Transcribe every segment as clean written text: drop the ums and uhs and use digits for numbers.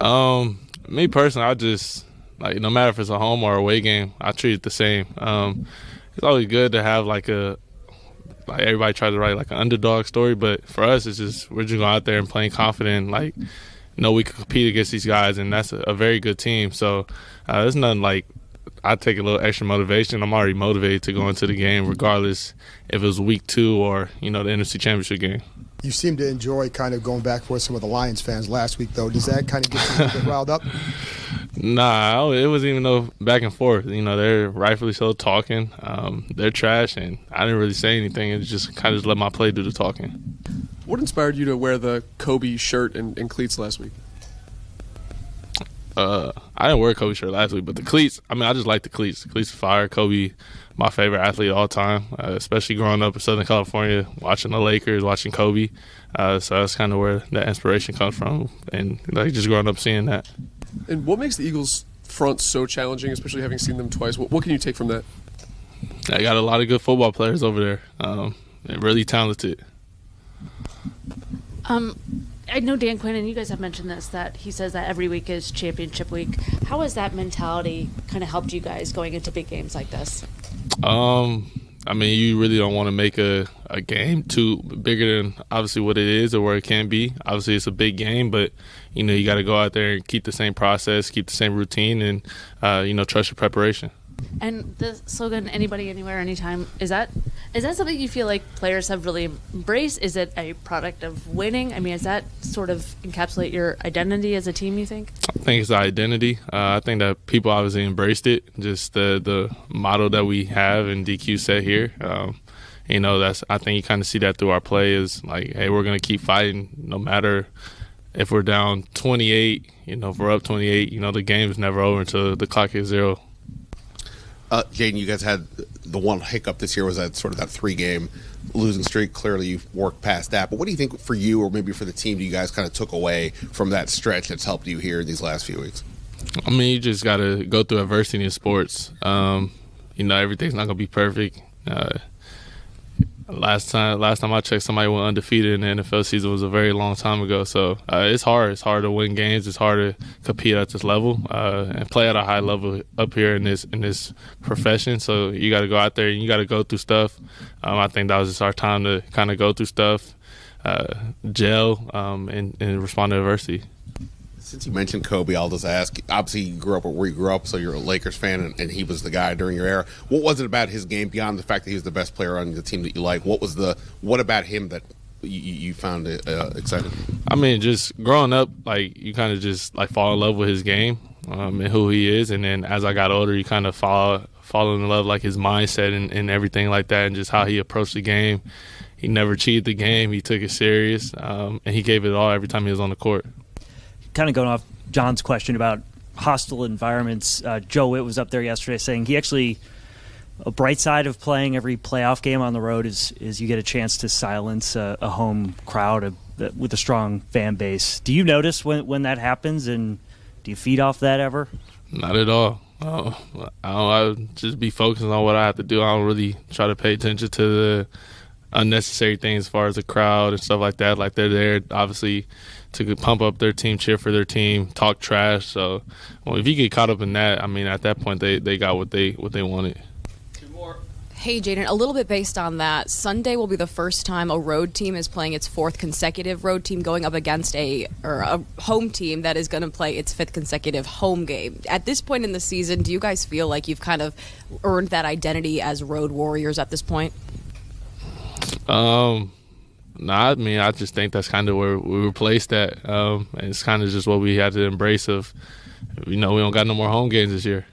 Me personally, I just like no matter if it's a home or away game, I treat it the same. It's always good to have like everybody tries to write like an underdog story, but for us, it's just we're just going out there and playing confident, like know we can compete against these guys, and that's a very good team. So there's nothing like I take a little extra motivation. I'm already motivated to go into the game, regardless if it was week 2 or the NFC Championship game. You seem to enjoy kind of going back and forth some of the Lions fans last week, though. Does that kind of get you a little bit riled up? Nah, it wasn't even no back and forth. They're rightfully so talking. They're trash, and I didn't really say anything. It just kind of let my play do the talking. What inspired you to wear the Kobe shirt and cleats last week? I didn't wear a Kobe shirt last week, but the cleats, I just like the cleats. The cleats are fire. Kobe, my favorite athlete of all time, especially growing up in Southern California, watching the Lakers, watching Kobe. So that's kind of where that inspiration comes from, and just growing up seeing that. And what makes the Eagles front so challenging, especially having seen them twice? What can you take from that? I got a lot of good football players over there. They're really talented. I know Dan Quinn, and you guys have mentioned this, that he says that every week is championship week. How has that mentality kind of helped you guys going into big games like this? You really don't want to make a game too bigger than obviously what it is or where it can be. Obviously, it's a big game, but you got to go out there and keep the same process, keep the same routine, and trust your preparation. And the slogan "Anybody, Anywhere, Anytime" is that something you feel like players have really embraced? Is it a product of winning? Does that sort of encapsulate your identity as a team, you think? I think it's the identity. I think that people obviously embraced it. Just the motto that we have and DQ set here. I think you kind of see that through our play is like, hey, we're gonna keep fighting no matter if we're down 28. If we're up 28, the game is never over until the clock hits 0. Jayden, you guys had the one hiccup this year was that sort of that 3-game losing streak. Clearly, you've worked past that. But what do you think for you or maybe for the team do you guys kind of took away from that stretch that's helped you here in these last few weeks? You just got to go through adversity in sports. Everything's not going to be perfect. Last time I checked, somebody went undefeated in the NFL season was a very long time ago. So it's hard. It's hard to win games. It's hard to compete at this level and play at a high level up here in this profession. So you got to go out there and you got to go through stuff. I think that was just our time to kind of go through stuff, gel, and respond to adversity. Since you mentioned Kobe, I'll just ask. Obviously, you grew up where you grew up, so you're a Lakers fan, and he was the guy during your era. What was it about his game, beyond the fact that he was the best player on the team that you like? What about him that you found exciting? Just growing up, you kind of just fall in love with his game and who he is, and then as I got older, you kind of fall in love his mindset and everything like that, and just how he approached the game. He never cheated the game. He took it serious, and he gave it all every time he was on the court. Kind of going off John's question about hostile environments, Joe Witt was up there yesterday saying a bright side of playing every playoff game on the road is you get a chance to silence a home crowd with a strong fan base. Do you notice when that happens, and do you feed off that ever? Not at all. I just be focused on what I have to do. I don't really try to pay attention to the unnecessary things as far as the crowd and stuff like that. They're there, obviously, to pump up their team, cheer for their team, talk trash. So, if you get caught up in that, at that point they got what they wanted. Hey, Jayden, a little bit based on that, Sunday will be the first time a road team is playing its 4th consecutive road team going up against a home team that is going to play its 5th consecutive home game. At this point in the season, do you guys feel like you've kind of earned that identity as road warriors at this point? I just think that's kind of where we were placed at. And it's kind of just what we had to embrace of, we don't got no more home games this year.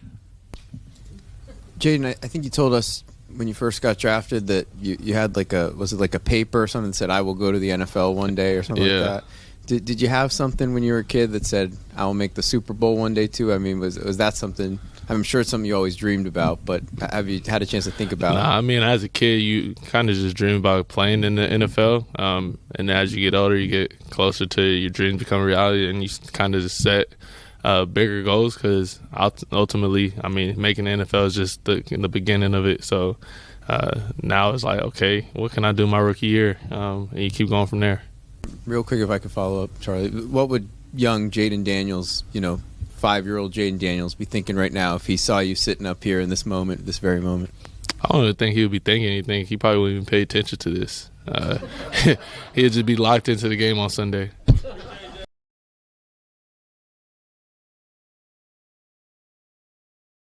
Jayden, I think you told us when you first got drafted that you had was it a paper or something that said, I will go to the NFL one day or something like that? Did you have something when you were a kid that said, I will make the Super Bowl one day too? Was that something? I'm sure it's something you always dreamed about, but have you had a chance to think about it? As a kid, you kind of just dream about playing in the NFL. And as you get older, you get closer to your dreams become reality, and you kind of just set bigger goals because ultimately, making the NFL is just the beginning of it. So now it's okay, what can I do my rookie year? And you keep going from there. Real quick, if I could follow up, Charlie, what would young Jayden Daniels, 5-year-old Jayden Daniels, be thinking right now if he saw you sitting up here in this moment, this very moment? I don't even think he would be thinking anything. He probably wouldn't even pay attention to this. He'd just be locked into the game on Sunday.